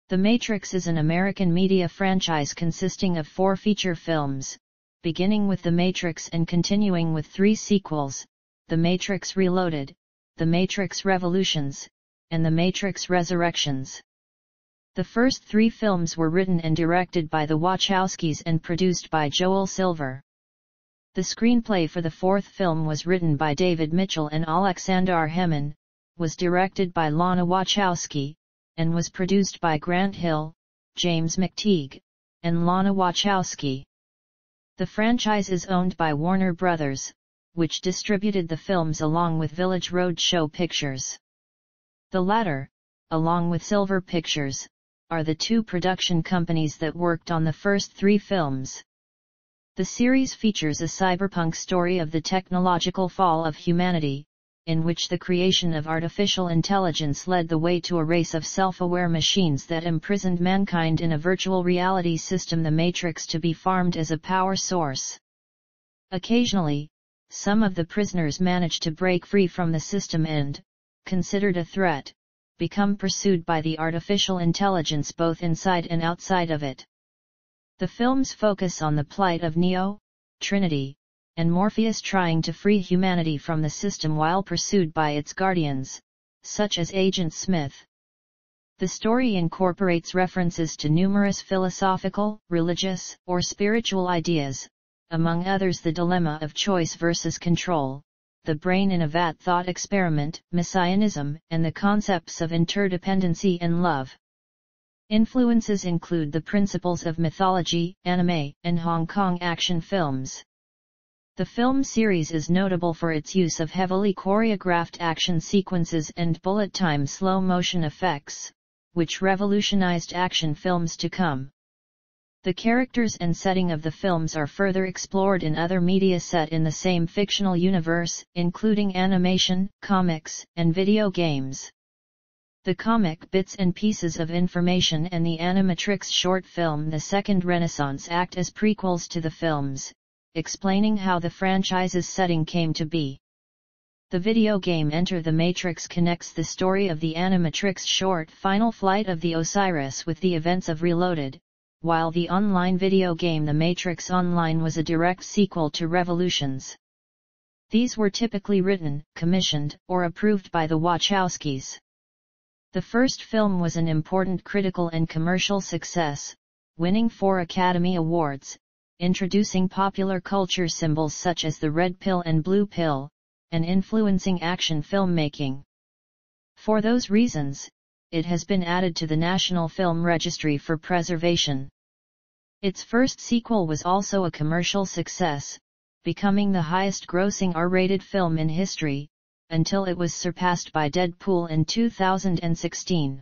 The Matrix is an American media franchise consisting of 4 feature films, beginning with The Matrix and continuing with 3 sequels, The Matrix Reloaded, The Matrix Revolutions, and The Matrix Resurrections. The first 3 films were written and directed by the Wachowskis and produced by Joel Silver. The screenplay for the 4th film was written by David Mitchell and Alexander Hemon, was directed by Lana Wachowski, and was produced by Grant Hill, James McTeague, and Lana Wachowski. The franchise is owned by Warner Brothers, which distributed the films along with Village Roadshow Pictures. The latter, along with Silver Pictures, are the 2 production companies that worked on the first 3 films. The series features a cyberpunk story of the technological fall of humanity, in which the creation of artificial intelligence led the way to a race of self-aware machines that imprisoned mankind in a virtual reality system, the Matrix, to be farmed as a power source. Occasionally, some of the prisoners manage to break free from the system and, considered a threat, become pursued by the artificial intelligence both inside and outside of it. The films focus on the plight of Neo, Trinity, and Morpheus trying to free humanity from the system while pursued by its guardians, such as Agent Smith. The story incorporates references to numerous philosophical, religious, or spiritual ideas, among others the dilemma of choice versus control, the brain in a vat thought experiment, messianism, and the concepts of interdependency and love. Influences include the principles of mythology, anime, and Hong Kong action films. The film series is notable for its use of heavily choreographed action sequences and bullet-time slow-motion effects, which revolutionized action films to come. The characters and setting of the films are further explored in other media set in the same fictional universe, including animation, comics, and video games. The comic Bits and Pieces of Information and the Animatrix short film The Second Renaissance act as prequels to the films, explaining how the franchise's setting came to be. The video game Enter the Matrix connects the story of the Animatrix short Final Flight of the Osiris with the events of Reloaded, while the online video game The Matrix Online was a direct sequel to Revolutions. These were typically written, commissioned, or approved by the Wachowskis. The first film was an important critical and commercial success, winning 4 Academy Awards, introducing popular culture symbols such as the red pill and blue pill, and influencing action filmmaking. For those reasons, it has been added to the National Film Registry for preservation. Its first sequel was also a commercial success, becoming the highest-grossing R-rated film in history, until it was surpassed by Deadpool in 2016.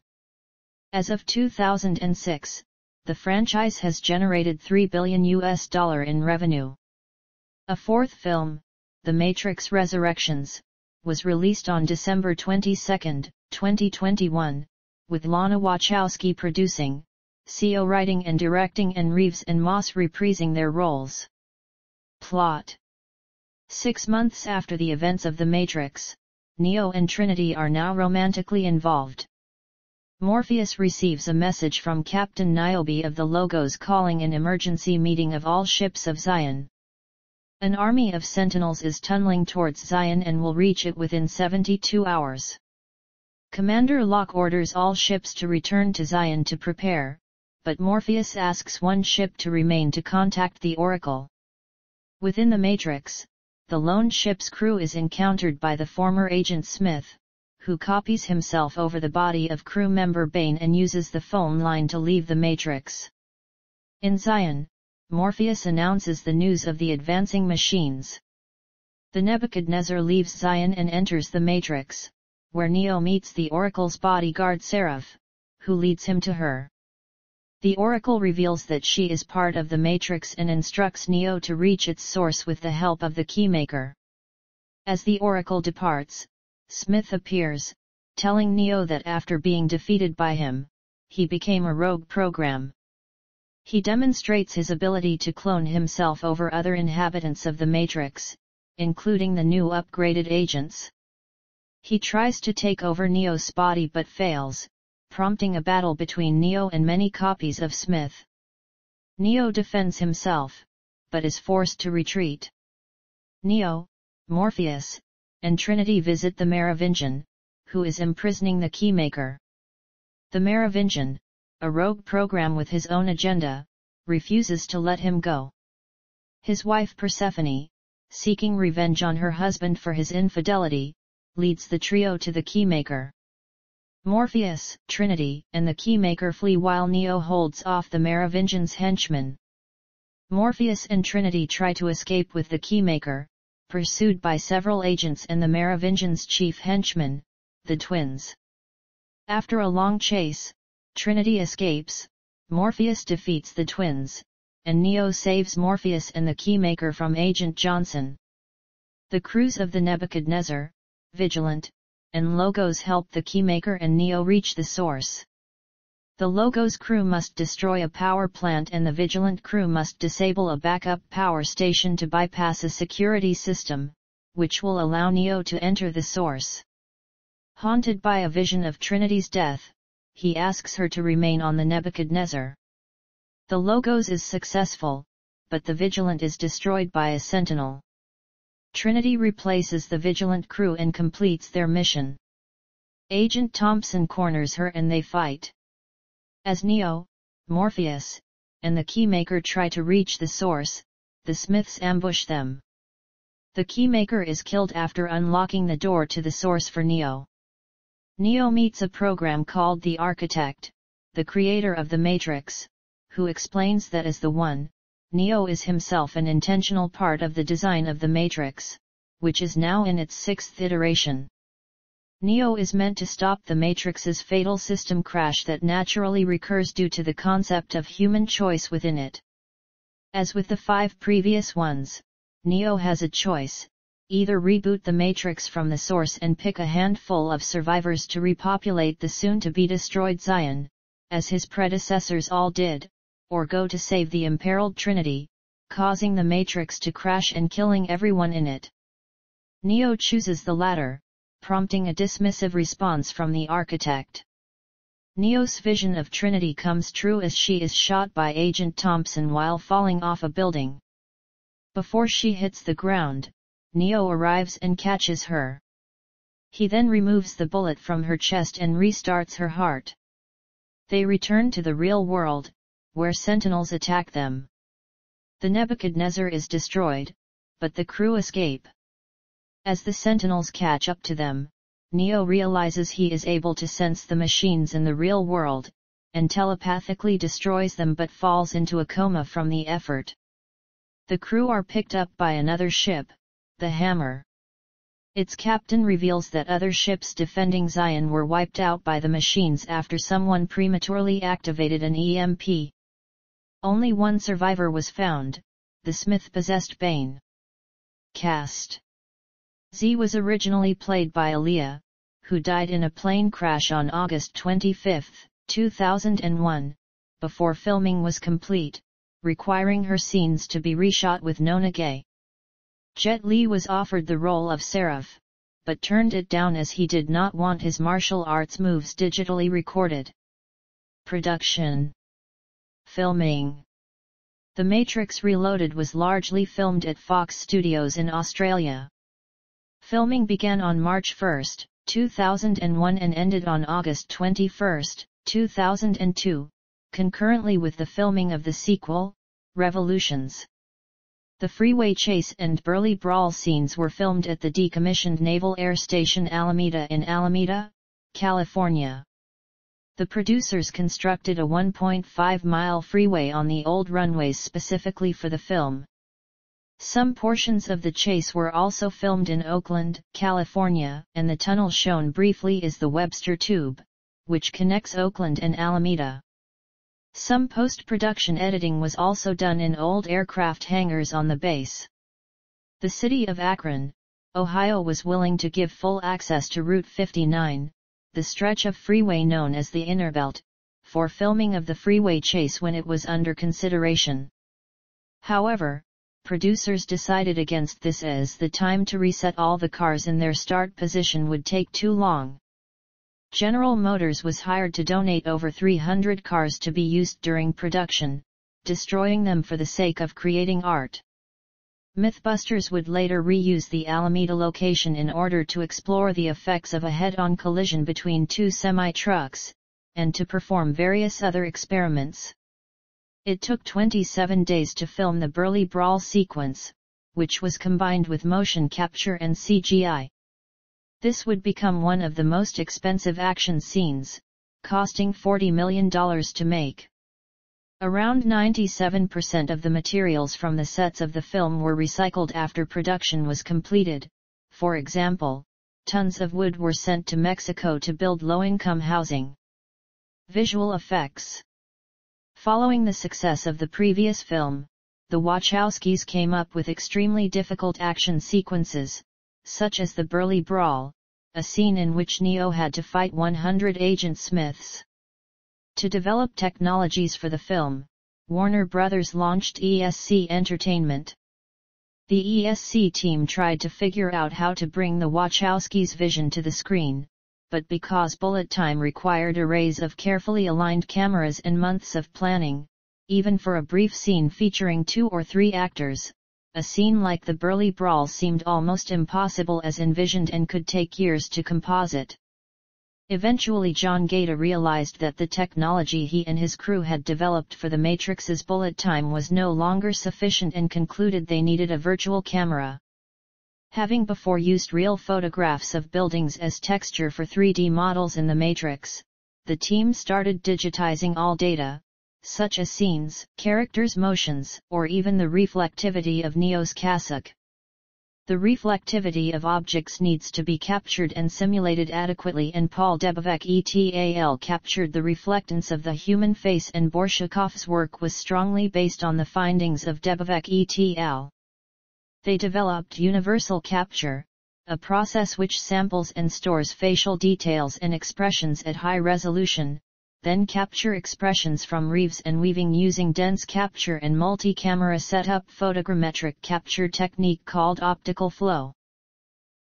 As of 2006, the franchise has generated $3 billion in revenue. A 4th film, The Matrix Resurrections, was released on December 22, 2021, with Lana Wachowski producing, CO writing and directing, and Reeves and Moss reprising their roles. Plot: 6 months after the events of The Matrix, Neo and Trinity are now romantically involved. Morpheus receives a message from Captain Niobe of the Logos calling an emergency meeting of all ships of Zion. An army of Sentinels is tunneling towards Zion and will reach it within 72 hours. Commander Locke orders all ships to return to Zion to prepare, but Morpheus asks one ship to remain to contact the Oracle. Within the Matrix, the lone ship's crew is encountered by the former Agent Smith, who copies himself over the body of crew member Bane and uses the phone line to leave the Matrix. In Zion, Morpheus announces the news of the advancing machines. The Nebuchadnezzar leaves Zion and enters the Matrix, where Neo meets the Oracle's bodyguard Seraph, who leads him to her. The Oracle reveals that she is part of the Matrix and instructs Neo to reach its source with the help of the Keymaker. As the Oracle departs, Smith appears, telling Neo that after being defeated by him, he became a rogue program. He demonstrates his ability to clone himself over other inhabitants of the Matrix, including the new upgraded agents. He tries to take over Neo's body but fails, prompting a battle between Neo and many copies of Smith. Neo defends himself, but is forced to retreat. Neo, Morpheus, and Trinity visit the Merovingian, who is imprisoning the Keymaker. The Merovingian, a rogue program with his own agenda, refuses to let him go. His wife Persephone, seeking revenge on her husband for his infidelity, leads the trio to the Keymaker. Morpheus, Trinity, and the Keymaker flee while Neo holds off the Merovingian's henchmen. Morpheus and Trinity try to escape with the Keymaker, pursued by several agents and the Merovingian's chief henchmen, the twins. After a long chase, Trinity escapes, Morpheus defeats the twins, and Neo saves Morpheus and the Keymaker from Agent Johnson. The crews of the Nebuchadnezzar, Vigilant, and Logos help the Keymaker and Neo reach the source. The Logos crew must destroy a power plant and the Vigilant crew must disable a backup power station to bypass a security system, which will allow Neo to enter the source. Haunted by a vision of Trinity's death, he asks her to remain on the Nebuchadnezzar. The Logos is successful, but the Vigilant is destroyed by a sentinel. Trinity replaces the Vigilant crew and completes their mission. Agent Thompson corners her and they fight. As Neo, Morpheus, and the Keymaker try to reach the source, the Smiths ambush them. The Keymaker is killed after unlocking the door to the source for Neo. Neo meets a program called the Architect, the creator of the Matrix, who explains that as the One, Neo is himself an intentional part of the design of the Matrix, which is now in its 6th iteration. Neo is meant to stop the Matrix's fatal system crash that naturally recurs due to the concept of human choice within it. As with the 5 previous ones, Neo has a choice: either reboot the Matrix from the source and pick a handful of survivors to repopulate the soon-to-be-destroyed Zion, as his predecessors all did, or go to save the imperiled Trinity, causing the Matrix to crash and killing everyone in it. Neo chooses the latter, prompting a dismissive response from the Architect. Neo's vision of Trinity comes true as she is shot by Agent Thompson while falling off a building. Before she hits the ground, Neo arrives and catches her. He then removes the bullet from her chest and restarts her heart. They return to the real world, where sentinels attack them. The Nebuchadnezzar is destroyed, but the crew escape. As the sentinels catch up to them, Neo realizes he is able to sense the machines in the real world, and telepathically destroys them but falls into a coma from the effort. The crew are picked up by another ship, the Hammer. Its captain reveals that other ships defending Zion were wiped out by the machines after someone prematurely activated an EMP. Only one survivor was found, the Smith-possessed Bane. Cast: Z was originally played by Aaliyah, who died in a plane crash on August 25, 2001, before filming was complete, requiring her scenes to be reshot with Nona Gay. Jet Li was offered the role of Seraph, but turned it down as he did not want his martial arts moves digitally recorded. Production. Filming. The Matrix Reloaded was largely filmed at Fox Studios in Australia. Filming began on March 1, 2001 and ended on August 21, 2002, concurrently with the filming of the sequel, Revolutions. The freeway chase and burly brawl scenes were filmed at the decommissioned Naval Air Station Alameda in Alameda, California. The producers constructed a 1.5-mile freeway on the old runways specifically for the film. Some portions of the chase were also filmed in Oakland, California, and the tunnel shown briefly is the Webster Tube, which connects Oakland and Alameda. Some post-production editing was also done in old aircraft hangars on the base. The city of Akron, Ohio was willing to give full access to Route 59, the stretch of freeway known as the Innerbelt, for filming of the freeway chase when it was under consideration. However, producers decided against this as the time to reset all the cars in their start position would take too long. General Motors was hired to donate over 300 cars to be used during production, destroying them for the sake of creating art. Mythbusters would later reuse the Alameda location in order to explore the effects of a head-on collision between two semi-trucks, and to perform various other experiments. It took 27 days to film the Burly Brawl sequence, which was combined with motion capture and CGI. This would become one of the most expensive action scenes, costing $40 million to make. Around 97% of the materials from the sets of the film were recycled after production was completed. For example, tons of wood were sent to Mexico to build low-income housing. Visual effects. Following the success of the previous film, the Wachowskis came up with extremely difficult action sequences, such as the Burly Brawl, a scene in which Neo had to fight 100 Agent Smiths. To develop technologies for the film, Warner Bros. Launched ESC Entertainment. The ESC team tried to figure out how to bring the Wachowskis' vision to the screen, but because bullet time required arrays of carefully aligned cameras and months of planning, even for a brief scene featuring 2 or 3 actors, a scene like the Burly Brawl seemed almost impossible as envisioned and could take years to composite. Eventually John Gaeta realized that the technology he and his crew had developed for the Matrix's bullet time was no longer sufficient and concluded they needed a virtual camera. Having before used real photographs of buildings as texture for 3D models in the Matrix, the team started digitizing all data, such as scenes, characters' motions, or even the reflectivity of Neo's cassock. The reflectivity of objects needs to be captured and simulated adequately, and Paul Debevec et al. Captured the reflectance of the human face, and Borshakov's work was strongly based on the findings of Debevec et al. They developed universal capture, a process which samples and stores facial details and expressions at high resolution, then capture expressions from Reeves and Weaving using dense capture and multi-camera setup photogrammetric capture technique called optical flow.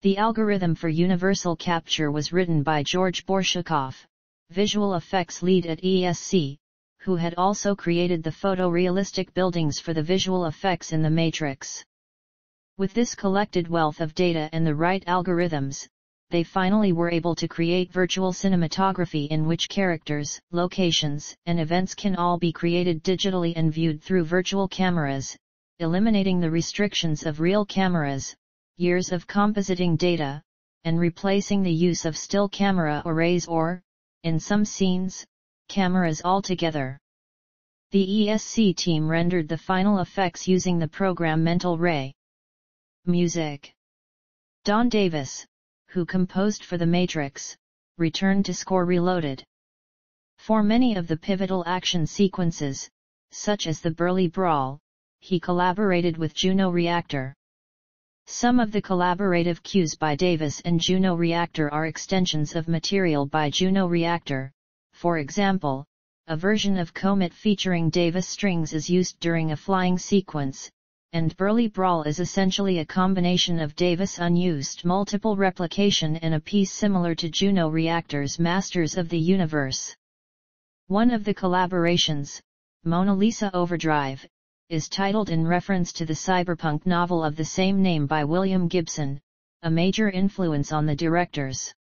The algorithm for universal capture was written by George Borshakov, visual effects lead at ESC, who had also created the photorealistic buildings for the visual effects in the Matrix. With this collected wealth of data and the right algorithms, they finally were able to create virtual cinematography in which characters, locations, and events can all be created digitally and viewed through virtual cameras, eliminating the restrictions of real cameras, years of compositing data, and replacing the use of still camera arrays or, in some scenes, cameras altogether. The ESC team rendered the final effects using the program Mental Ray. Music. Don Davis, who composed for The Matrix, returned to score Reloaded. For many of the pivotal action sequences, such as the Burly Brawl, he collaborated with Juno Reactor. Some of the collaborative cues by Davis and Juno Reactor are extensions of material by Juno Reactor. For example, a version of Comet featuring Davis strings is used during a flying sequence, and Burly Brawl is essentially a combination of Davis unused multiple replication and a piece similar to Juno Reactor's Masters of the Universe. One of the collaborations, Mona Lisa Overdrive, is titled in reference to the cyberpunk novel of the same name by William Gibson, a major influence on the directors.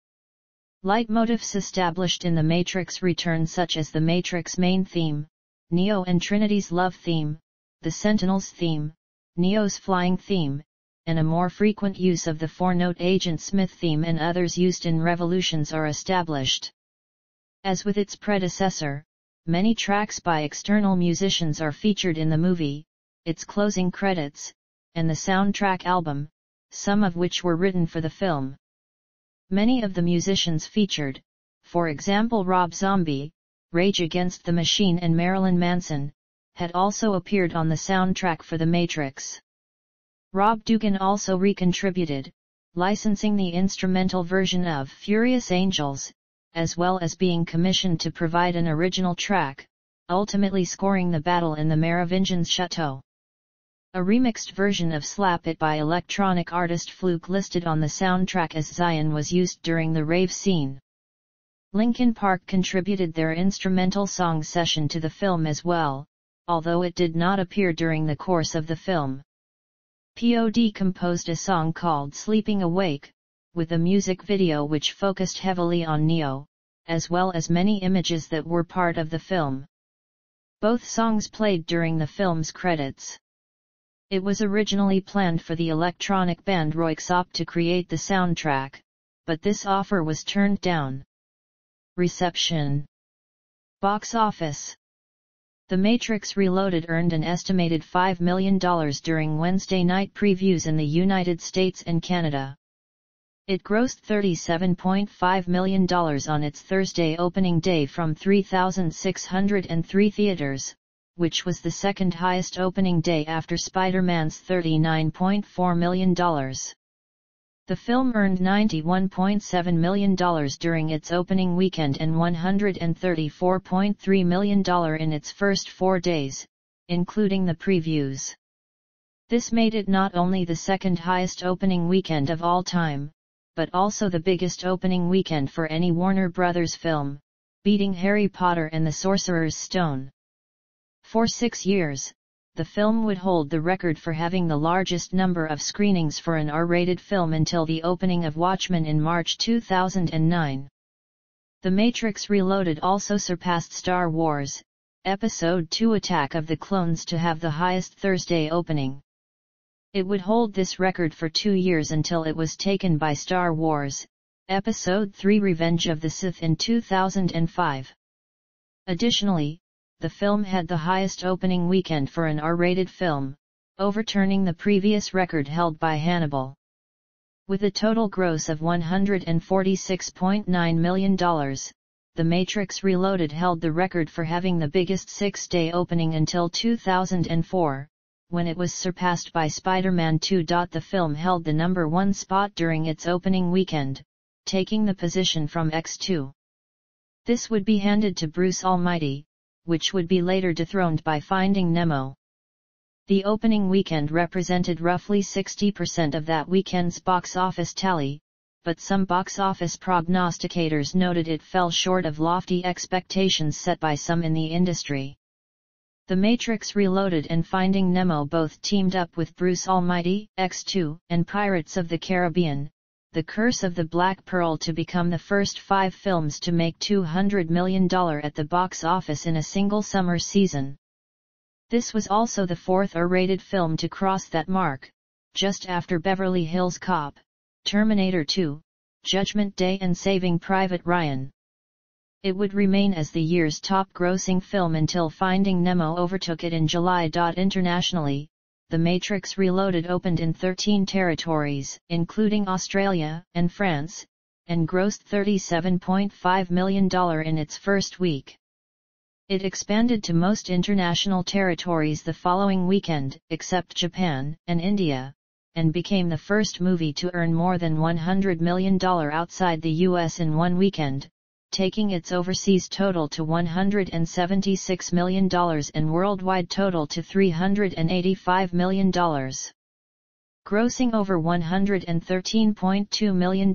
Leitmotifs established in The Matrix return, such as the Matrix main theme, Neo and Trinity's love theme, the Sentinels theme, Neo's flying theme, and a more frequent use of the 4-note Agent Smith theme and others used in Revolutions are established. As with its predecessor, many tracks by external musicians are featured in the movie, its closing credits, and the soundtrack album, some of which were written for the film. Many of the musicians featured, for example Rob Zombie, Rage Against the Machine and Marilyn Manson, had also appeared on the soundtrack for The Matrix. Rob Dugan also recontributed, licensing the instrumental version of Furious Angels, as well as being commissioned to provide an original track, ultimately scoring the battle in the Merovingian's chateau. A remixed version of Slap It by electronic artist Fluke listed on the soundtrack as Zion was used during the rave scene. Linkin Park contributed their instrumental song session to the film as well, although it did not appear during the course of the film. POD composed a song called Sleeping Awake, with a music video which focused heavily on Neo, as well as many images that were part of the film. Both songs played during the film's credits. It was originally planned for the electronic band Röyksopp to create the soundtrack, but this offer was turned down. Reception. Box office. The Matrix Reloaded earned an estimated $5 million during Wednesday night previews in the United States and Canada. It grossed $37.5 million on its Thursday opening day from 3,603 theaters, which was the second highest opening day after Spider-Man's $39.4 million. The film earned $91.7 million during its opening weekend and $134.3 million in its first 4 days, including the previews. This made it not only the second highest opening weekend of all time, but also the biggest opening weekend for any Warner Bros. Film, beating Harry Potter and the Sorcerer's Stone. For 6 years, the film would hold the record for having the largest number of screenings for an R-rated film until the opening of Watchmen in March 2009. The Matrix Reloaded also surpassed Star Wars, Episode II Attack of the Clones to have the highest Thursday opening. It would hold this record for 2 years until it was taken by Star Wars, Episode III Revenge of the Sith in 2005. Additionally, the film had the highest opening weekend for an R-rated film, overturning the previous record held by Hannibal. With a total gross of $146.9 million, The Matrix Reloaded held the record for having the biggest 6-day opening until 2004, when it was surpassed by Spider-Man 2. The film held the number 1 spot during its opening weekend, taking the position from X2. This would be handed to Bruce Almighty, which would be later dethroned by Finding Nemo. The opening weekend represented roughly 60% of that weekend's box office tally, but some box office prognosticators noted it fell short of lofty expectations set by some in the industry. The Matrix Reloaded and Finding Nemo both teamed up with Bruce Almighty, X2, and Pirates of the Caribbean, The Curse of the Black Pearl to become the first 5 films to make $200 million at the box office in a single summer season. This was also the 4th R-rated film to cross that mark, just after Beverly Hills Cop, Terminator 2, Judgment Day and Saving Private Ryan. It would remain as the year's top-grossing film until Finding Nemo overtook it in July. Internationally, The Matrix Reloaded opened in 13 territories, including Australia and France, and grossed $37.5 million in its first week. It expanded to most international territories the following weekend, except Japan and India, and became the first movie to earn more than $100 million outside the US in one weekend, taking its overseas total to $176 million and worldwide total to $385 million. Grossing over $113.2 million,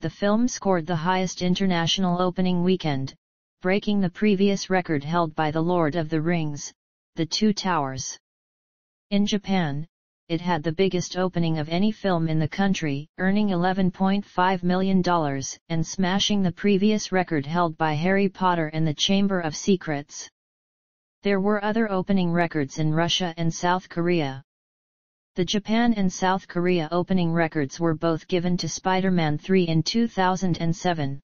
the film scored the highest international opening weekend, breaking the previous record held by The Lord of the Rings, The Two Towers. In Japan, it had the biggest opening of any film in the country, earning $11.5 million, and smashing the previous record held by Harry Potter and the Chamber of Secrets. There were other opening records in Russia and South Korea. The Japan and South Korea opening records were both given to Spider-Man 3 in 2007.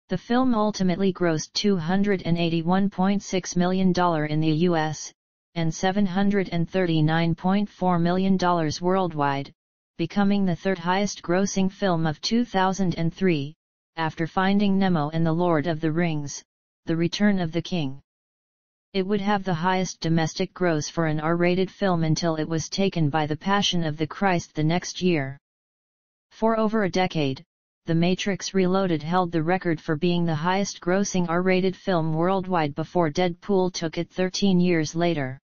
The film ultimately grossed $281.6 million in the US, and $739.4 million worldwide, becoming the third highest grossing film of 2003, after Finding Nemo and The Lord of the Rings, The Return of the King. It would have the highest domestic gross for an R-rated film until it was taken by The Passion of the Christ the next year. For over a decade, The Matrix Reloaded held the record for being the highest grossing R-rated film worldwide before Deadpool took it 13 years later.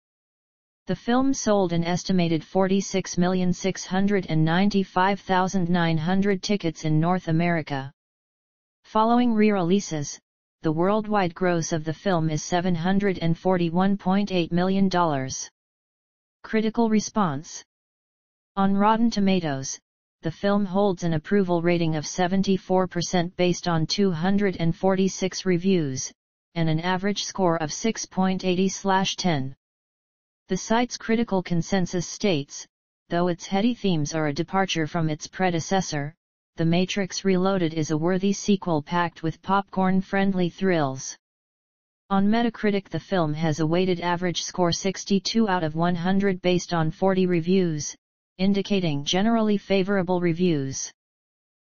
The film sold an estimated 46,695,900 tickets in North America. Following re-releases, the worldwide gross of the film is $741.8 million. Critical response. On Rotten Tomatoes, the film holds an approval rating of 74% based on 246 reviews, and an average score of 6.80/10. The site's critical consensus states, though its heady themes are a departure from its predecessor, The Matrix Reloaded is a worthy sequel packed with popcorn-friendly thrills. On Metacritic, the film has a weighted average score 62 out of 100 based on 40 reviews, indicating generally favorable reviews.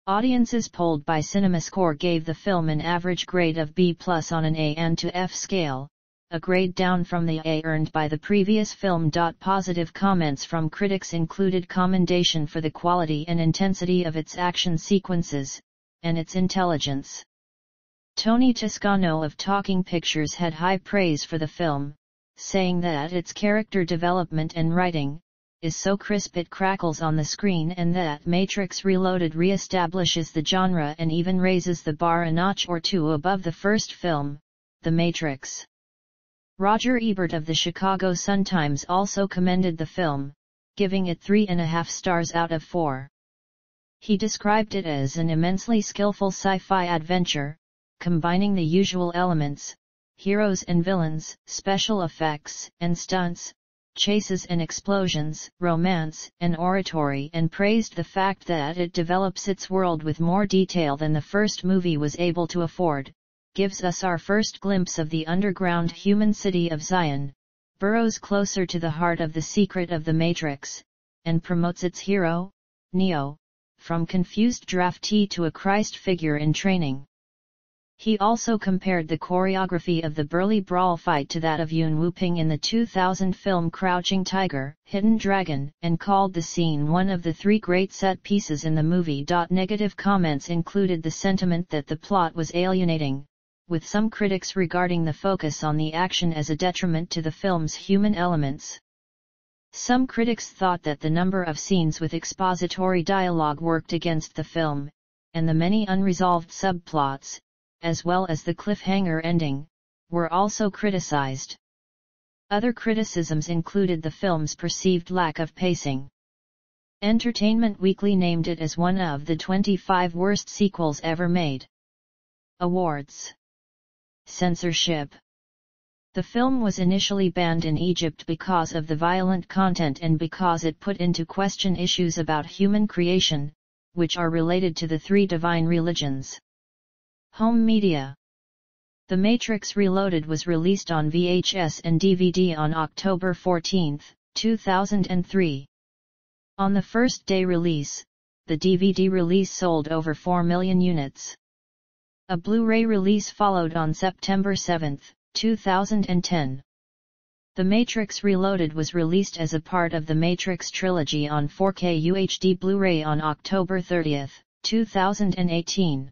Audiences polled by CinemaScore gave the film an average grade of B+ on an A and to F scale, a grade down from the A earned by the previous film. Positive comments from critics included commendation for the quality and intensity of its action sequences, and its intelligence. Tony Toscano of Talking Pictures had high praise for the film, saying that its character development and writing is so crisp it crackles on the screen, and that Matrix Reloaded re-establishes the genre and even raises the bar a notch or two above the first film, The Matrix. Roger Ebert of the Chicago Sun-Times also commended the film, giving it 3.5 stars out of 4. He described it as an immensely skillful sci-fi adventure, combining the usual elements, heroes and villains, special effects and stunts, chases and explosions, romance and oratory, and praised the fact that it develops its world with more detail than the first movie was able to afford, gives us our first glimpse of the underground human city of Zion, burrows closer to the heart of the secret of the Matrix, and promotes its hero, Neo, from confused draftee to a Christ figure in training. He also compared the choreography of the burly brawl fight to that of Yuen Woo-ping in the 2000 film Crouching Tiger, Hidden Dragon, and called the scene one of the 3 great set pieces in the movie. Negative comments included the sentiment that the plot was alienating, with some critics regarding the focus on the action as a detriment to the film's human elements. Some critics thought that the number of scenes with expository dialogue worked against the film, and the many unresolved subplots, as well as the cliffhanger ending, were also criticized. Other criticisms included the film's perceived lack of pacing. Entertainment Weekly named it as one of the 25 worst sequels ever made. Awards. Censorship. The film was initially banned in Egypt because of the violent content and because it put into question issues about human creation, which are related to the 3 divine religions. Home media. The Matrix Reloaded was released on VHS and DVD on October 14, 2003. On the first day release, the DVD release sold over 4 million units. A Blu-ray release followed on September 7, 2010. The Matrix Reloaded was released as a part of the Matrix trilogy on 4K UHD Blu-ray on October 30, 2018.